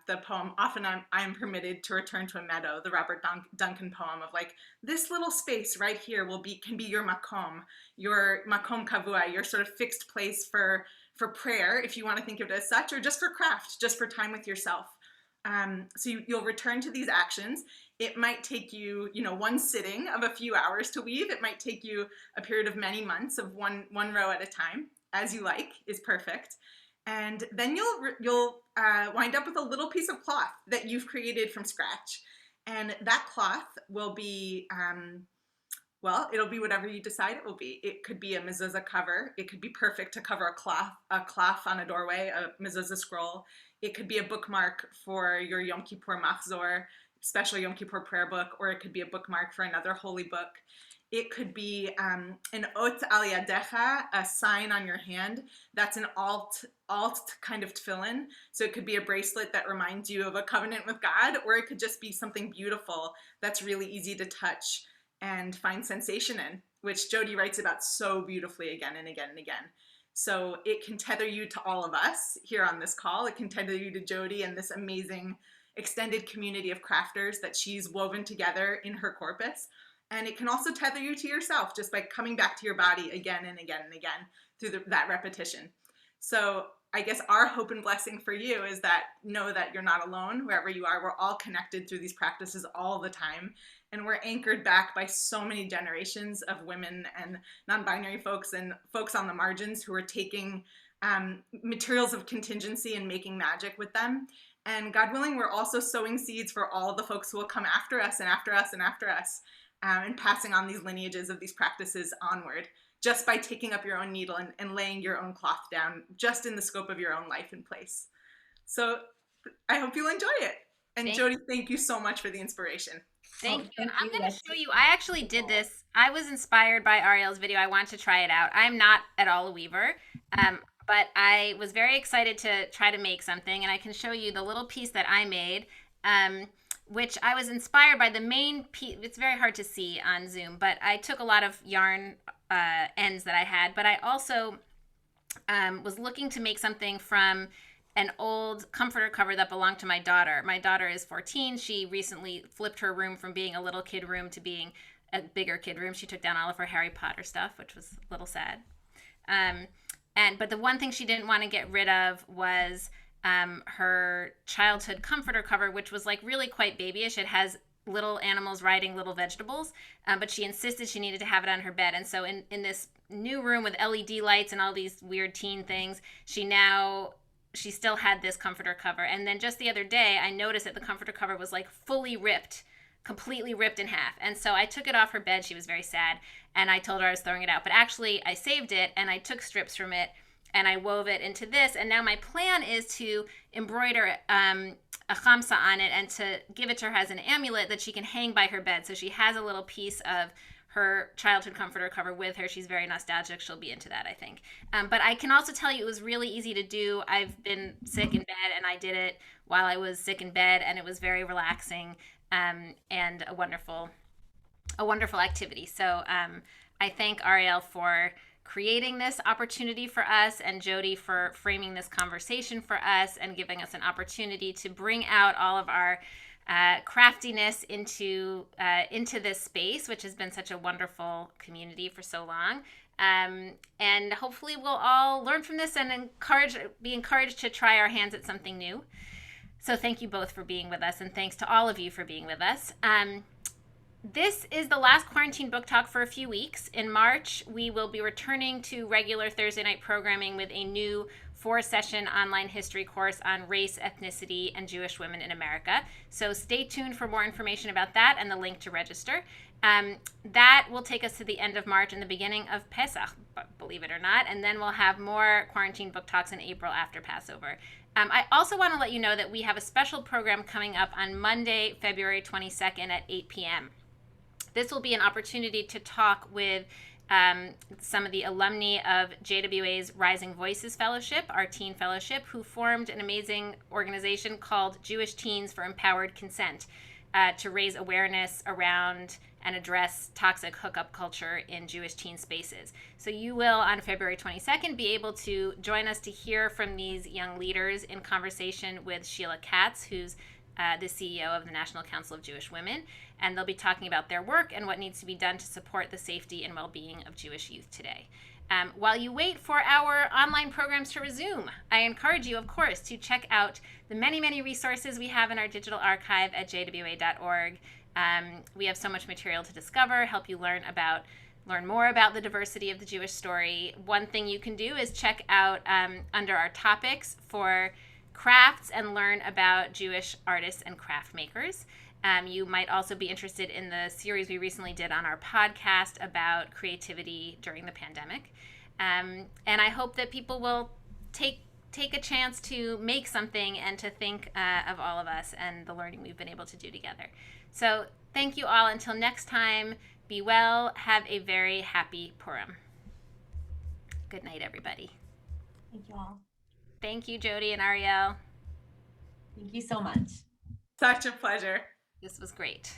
the poem, Often I'm Permitted to Return to a Meadow, the Robert Duncan poem of like, this little space right here can be your makom kavua, your sort of fixed place for prayer, if you want to think of it as such, or just for craft, just for time with yourself. So you'll return to these actions. It might take you, one sitting of a few hours to weave. It might take you a period of many months of one row at a time, as you like, is perfect. And then you'll wind up with a little piece of cloth that you've created from scratch. And that cloth will be, it'll be whatever you decide it will be. It could be a mezuzah cover. It could be perfect to cover a cloth on a doorway, a mezuzah scroll. It could be a bookmark for your Yom Kippur Machzor, special Yom Kippur prayer book, or it could be a bookmark for another holy book. It could be an ot al yadecha, a sign on your hand. That's an alt kind of tefillin. So it could be a bracelet that reminds you of a covenant with God, or it could just be something beautiful that's really easy to touch and find sensation in, which Jodi writes about so beautifully again and again and again. So it can tether you to all of us here on this call. It can tether you to Jodi and this amazing extended community of crafters that she's woven together in her corpus. And it can also tether you to yourself just by coming back to your body again and again and again through that repetition. So I guess our hope and blessing for you is that know that you're not alone wherever you are. We're all connected through these practices all the time. And we're anchored back by so many generations of women and non-binary folks and folks on the margins who are taking materials of contingency and making magic with them. And God willing, we're also sowing seeds for all the folks who will come after us and after us and after us, and passing on these lineages of these practices onward, just by taking up your own needle and laying your own cloth down, just in the scope of your own life and place. So I hope you'll enjoy it. And Jodi, thank you so much for the inspiration. Thank you. And I'm going to show you, I actually did this. I was inspired by Ariel's video. I wanted to try it out. I'm not at all a weaver, but I was very excited to try to make something. And I can show you the little piece that I made, which I was inspired by the main piece. It's very hard to see on Zoom, but I took a lot of yarn ends that I had, but I also was looking to make something from an old comforter cover that belonged to my daughter. My daughter is 14. She recently flipped her room from being a little kid room to being a bigger kid room. She took down all of her Harry Potter stuff, which was a little sad. But the one thing she didn't want to get rid of was her childhood comforter cover, which was like really quite babyish. It has little animals riding little vegetables, but she insisted she needed to have it on her bed. And so in this new room with LED lights and all these weird teen things, she still had this comforter cover. And then just the other day, I noticed that the comforter cover was like fully ripped, completely ripped in half. And so I took it off her bed. She was very sad. And I told her I was throwing it out. But actually, I saved it and I took strips from it and I wove it into this. And now my plan is to embroider a chamsa on it and to give it to her as an amulet that she can hang by her bed. So she has a little piece of her childhood comforter cover with her. She's very nostalgic. She'll be into that, I think. But I can also tell you it was really easy to do. I've been sick in bed and I did it while I was sick in bed, and it was very relaxing and a wonderful activity. So I thank Ariel for creating this opportunity for us, and Jodi for framing this conversation for us and giving us an opportunity to bring out all of our craftiness into this space, which has been such a wonderful community for so long. And hopefully we'll all learn from this and be encouraged to try our hands at something new. So thank you both for being with us, and thanks to all of you for being with us. This is the last quarantine book talk for a few weeks. In March, we will be returning to regular Thursday night programming with a new 4-session online history course on race, ethnicity, and Jewish women in America. So stay tuned for more information about that and the link to register. That will take us to the end of March and the beginning of Pesach, believe it or not, and then we'll have more quarantine book talks in April after Passover. I also want to let you know that we have a special program coming up on Monday, February 22nd at 8 p.m. This will be an opportunity to talk with some of the alumni of JWA's Rising Voices Fellowship, our teen fellowship, who formed an amazing organization called Jewish Teens for Empowered Consent to raise awareness around and address toxic hookup culture in Jewish teen spaces. So you will, on February 22nd, be able to join us to hear from these young leaders in conversation with Sheila Katz, who's the CEO of the National Council of Jewish Women, and they'll be talking about their work and what needs to be done to support the safety and well-being of Jewish youth today. While you wait for our online programs to resume, I encourage you, of course, to check out the many, many resources we have in our digital archive at jwa.org. We have so much material to discover, help you learn more about the diversity of the Jewish story. One thing you can do is check out under our topics for crafts and learn about Jewish artists and craft makers. You might also be interested in the series we recently did on our podcast about creativity during the pandemic. And I hope that people will take a chance to make something and to think of all of us and the learning we've been able to do together. So thank you all. Until next time, be well. Have a very happy Purim. Good night, everybody. Thank you all. Thank you, Jodi and Ariel. Thank you so much. Such a pleasure. This was great.